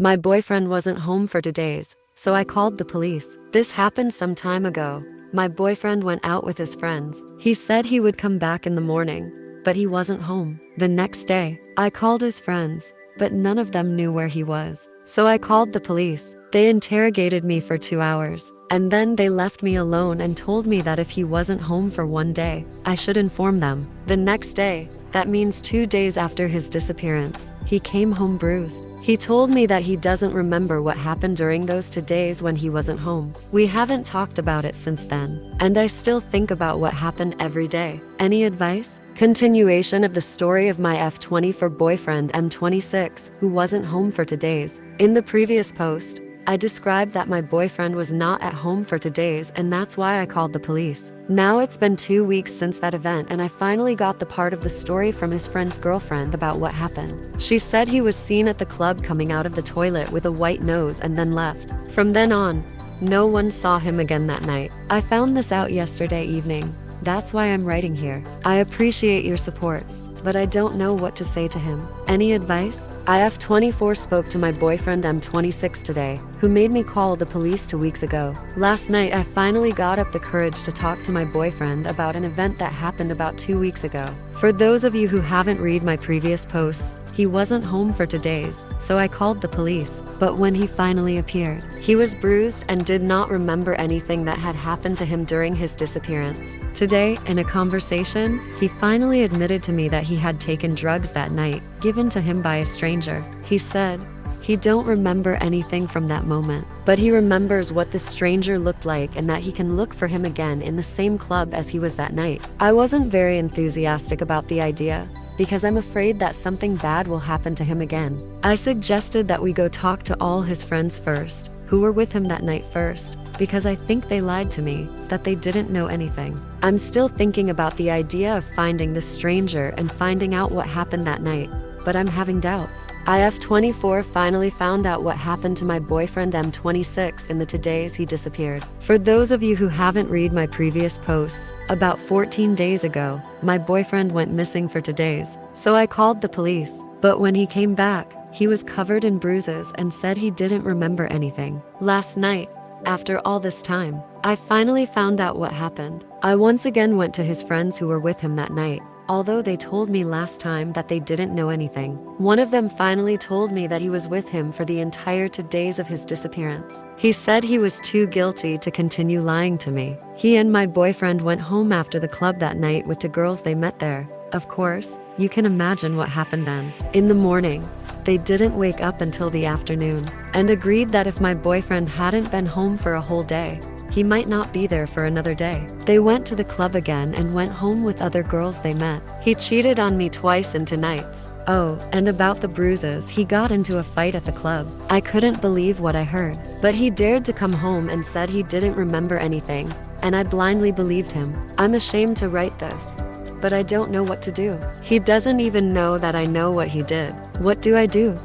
My boyfriend wasn't home for 2 days, so I called the police. This happened some time ago. My boyfriend went out with his friends. He said he would come back in the morning, but he wasn't home. The next day, I called his friends, but none of them knew where he was. So I called the police. They interrogated me for 2 hours, and then they left me alone and told me that if he wasn't home for 1 day, I should inform them. The next day, that means 2 days after his disappearance, he came home bruised. He told me that he doesn't remember what happened during those 2 days when he wasn't home. We haven't talked about it since then, and I still think about what happened every day. Any advice? Continuation of the story of my F24 boyfriend M26, who wasn't home for 2 days. In the previous post, I described that my boyfriend was not at home for 2 days, and that's why I called the police. Now it's been 2 weeks since that event, and I finally got the part of the story from his friend's girlfriend about what happened. She said he was seen at the club coming out of the toilet with a white nose and then left. From then on, no one saw him again that night. I found this out yesterday evening. That's why I'm writing here. I appreciate your support, but I don't know what to say to him. Any advice? IF24 spoke to my boyfriend M26 today, who made me call the police 2 weeks ago. Last night, I finally got up the courage to talk to my boyfriend about an event that happened about 2 weeks ago. For those of you who haven't read my previous posts, he wasn't home for 2 days, so I called the police. But when he finally appeared, he was bruised and did not remember anything that had happened to him during his disappearance. Today, in a conversation, he finally admitted to me that he had taken drugs that night, given to him by a stranger. He said he don't remember anything from that moment, but he remembers what the stranger looked like and that he can look for him again in the same club as he was that night. I wasn't very enthusiastic about the idea, because I'm afraid that something bad will happen to him again. I suggested that we go talk to all his friends first, who were with him that night first, because I think they lied to me, that they didn't know anything. I'm still thinking about the idea of finding the stranger and finding out what happened that night, but I'm having doubts. IF24 finally found out what happened to my boyfriend M26 in the 2 days he disappeared. For those of you who haven't read my previous posts, about 14 days ago, my boyfriend went missing for 2 days. So I called the police, but when he came back, he was covered in bruises and said he didn't remember anything. Last night, after all this time, I finally found out what happened. I once again went to his friends who were with him that night, although they told me last time that they didn't know anything. One of them finally told me that he was with him for the entire 2 days of his disappearance. He said he was too guilty to continue lying to me. He and my boyfriend went home after the club that night with 2 girls they met there. Of course, you can imagine what happened then. In the morning, they didn't wake up until the afternoon, and agreed that if my boyfriend hadn't been home for a whole day, he might not be there for another day. They went to the club again and went home with other girls they met. He cheated on me twice in 2 nights. Oh, and about the bruises, he got into a fight at the club. I couldn't believe what I heard, but he dared to come home and said he didn't remember anything, and I blindly believed him. I'm ashamed to write this, but I don't know what to do. He doesn't even know that I know what he did. What do I do?